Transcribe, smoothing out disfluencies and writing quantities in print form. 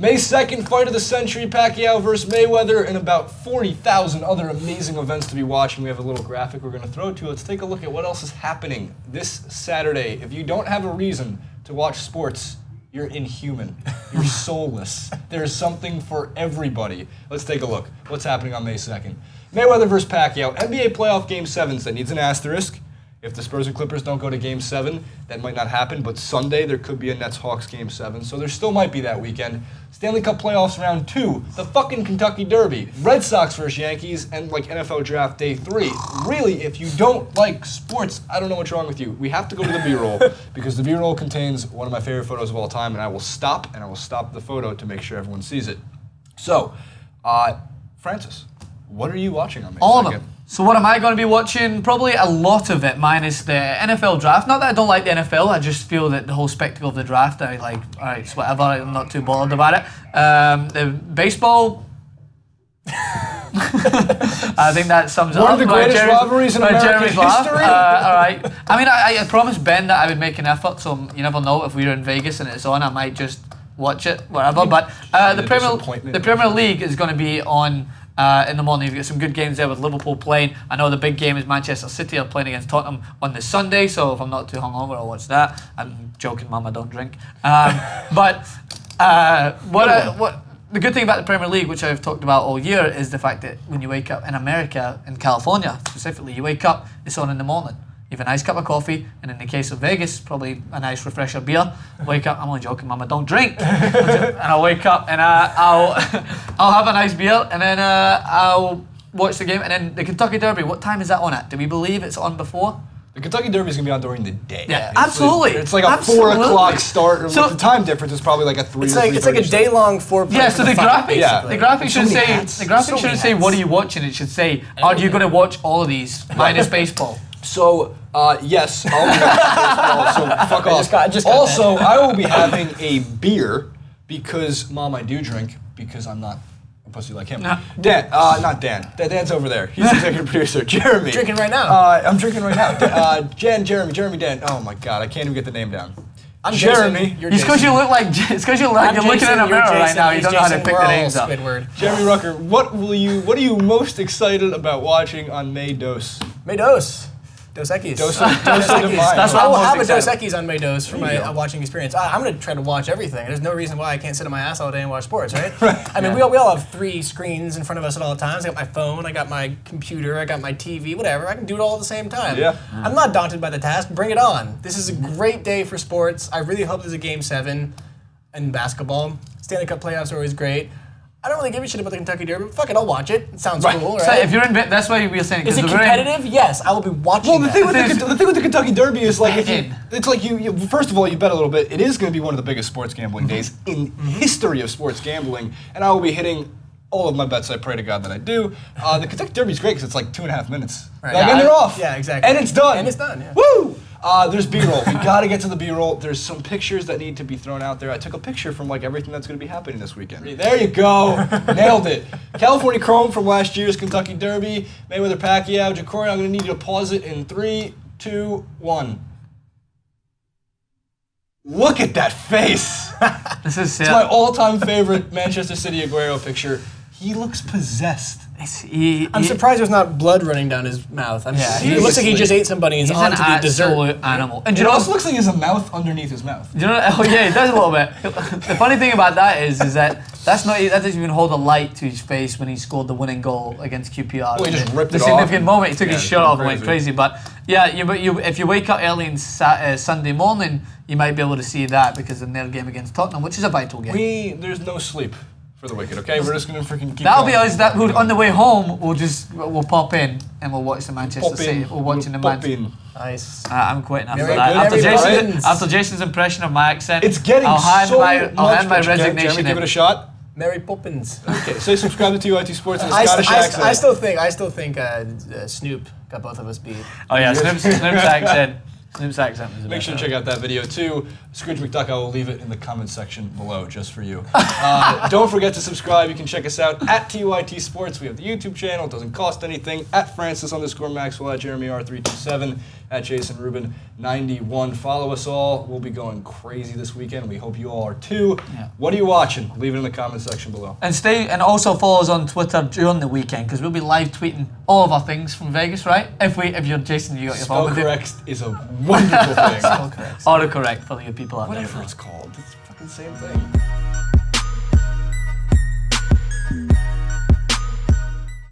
May 2nd, fight of the century, Pacquiao versus Mayweather, and about 40,000 other amazing events to be watching. We have a little graphic we're going to throw to you. Let's take a look at what else is happening this Saturday. If you don't have a reason to watch sports, you're inhuman. You're soulless. There's something for everybody. Let's take a look. What's happening on May 2nd? Mayweather versus Pacquiao. NBA playoff Game 7s. That needs an asterisk. If the Spurs and Clippers don't go to Game 7, that might not happen. But Sunday, there could be a Nets-Hawks Game 7. So there still might be that weekend. Stanley Cup playoffs round 2. The fucking Kentucky Derby. Red Sox versus Yankees. And like NFL Draft Day 3. Really, if you don't like sports, I don't know what's wrong with you. We have to go to the B-roll because the B-roll contains one of my favorite photos of all time. And I will stop the photo to make sure everyone sees it. So, Francis, what are you watching on May 2nd? All of them. So what am I going to be watching? Probably a lot of it, minus the NFL draft. Not that I don't like the NFL, I just feel that the whole spectacle of the draft, I like, alright, it's whatever, I'm not too bothered about it. The baseball, I think that sums it up. One of the greatest rivalries in American history. Alright. I mean, I promised Ben that I would make an effort, so you never know, if we were in Vegas and it's on, I might just watch it, whatever. But the Premier League is going to be on in the morning. You've got some good games there with Liverpool playing. I know the big game is Manchester City are playing against Tottenham on this Sunday, so if I'm not too hungover, I'll watch that. I'm joking, Mum, I don't drink. But the good thing about the Premier League, which I've talked about all year, is the fact that when you wake up in America, in California specifically, you wake up, it's on in the morning. You have a nice cup of coffee, and in the case of Vegas, probably a nice refresher beer. Wake up, I'm only joking, Mum, I don't drink. And I'll wake up and I'll have a nice beer, and then I'll watch the game. And then the Kentucky Derby, what time is that on at? Do we believe it's on before? The Kentucky Derby is going to be on during the day. Yeah, absolutely. It's like a 4 o'clock start. So, with the time difference, it's probably like a 3 It's like a day-long foreplay. Yeah, so the graphic should say, what are you watching? It should say, are you going to watch all of these, minus baseball? So, yes, I'll be having baseball, so fuck off. Also, I will be having a beer because, Mom, I do drink because I'm not a pussy like him. No. Dan, not Dan. Dan's over there. He's the executive producer. Jeremy. Drinking right now. I'm drinking right now. Jeremy, Dan. Oh my God, I can't even get the name down. I'm Jeremy. Jason, it's because you look like you're looking in a mirror right now. You don't know how to pick the names up. Jeremy Rucker, what are you most excited about watching on May Dos? May Dos. Dos Equis. Dos Equis. That's what I will have a Dos Equis on May Dos for my watching experience. I'm going to try to watch everything. There's no reason why I can't sit on my ass all day and watch sports, right? I mean, we all have 3 screens in front of us at all times. I got my phone, I got my computer, I got my TV, whatever. I can do it all at the same time. Yeah. I'm not daunted by the task. Bring it on. This is a great day for sports. I really hope there's a Game 7 in basketball. Stanley Cup playoffs are always great. I don't really give a shit about the Kentucky Derby, but fuck it, I'll watch it. It sounds cool, right? So if you're in, that's why we're saying. Is it competitive? Yes, I will be watching. Well, the thing with the Kentucky Derby is like, it's like you first of all, you bet a little bit. It is going to be one of the biggest sports gambling days in history of sports gambling, and I will be hitting all of my bets. I pray to God that I do. The Kentucky Derby is great because it's like 2.5 minutes. Right. And they're off. Yeah, exactly. And it's done. Yeah. Woo! There's B-roll. We gotta get to the B-roll. There's some pictures that need to be thrown out there. I took a picture from like everything that's gonna be happening this weekend. There you go. Nailed it. California Chrome from last year's Kentucky Derby. Mayweather Pacquiao. Jacory, I'm gonna need you to pause it in 3, 2, 1. Look at that face. This is It's my all-time favorite Manchester City Aguero picture. He looks possessed. I'm surprised there's not blood running down his mouth. He looks like he just ate somebody and he's on to the dessert. Animal. And it also looks like he has a mouth underneath his mouth. You know? Oh yeah, he does a little bit. The funny thing about that is that that doesn't even hold a light to his face when he scored the winning goal against QPR. Well, he just ripped the it off. The significant moment, he took his shirt off and went crazy. But yeah, if you wake up early on Sunday morning, you might be able to see that because of their game against Tottenham, which is a vital game. There's no sleep for the wicked, okay? We're just gonna freaking keep That'll going. be us. On the way home, we'll pop in and we'll watch the Manchester City. We're watching the Manchester. Nice. I'm quitting after Very that. good, After Jason's impression of my accent, It's getting I'll hand my resignation. Jeremy, give it a shot. Mary Poppins. Okay, say subscribe to TYT Sports and a Scottish accent. I still think Snoop got both of us beat. Oh yeah, Snoop's accent. Snoop's accent was Make sure to check out that video too. Scrooge McDuck, I will leave it in the comment section below just for you. Don't forget to subscribe. You can check us out at TYT Sports. We have the YouTube channel. It doesn't cost anything. At Francis_Maxwell, at Jeremy R327. at JasonRubin91. Follow us all. We'll be going crazy this weekend. We hope you all are too. Yeah. What are you watching? Leave it in the comment section below. And also follow us on Twitter during the weekend because we'll be live tweeting all of our things from Vegas, right? If you're Jason, you got your phone Spell with you. correct is a wonderful thing. Spell correct. Autocorrect for you people out there. Whatever it's called. It's the fucking same thing.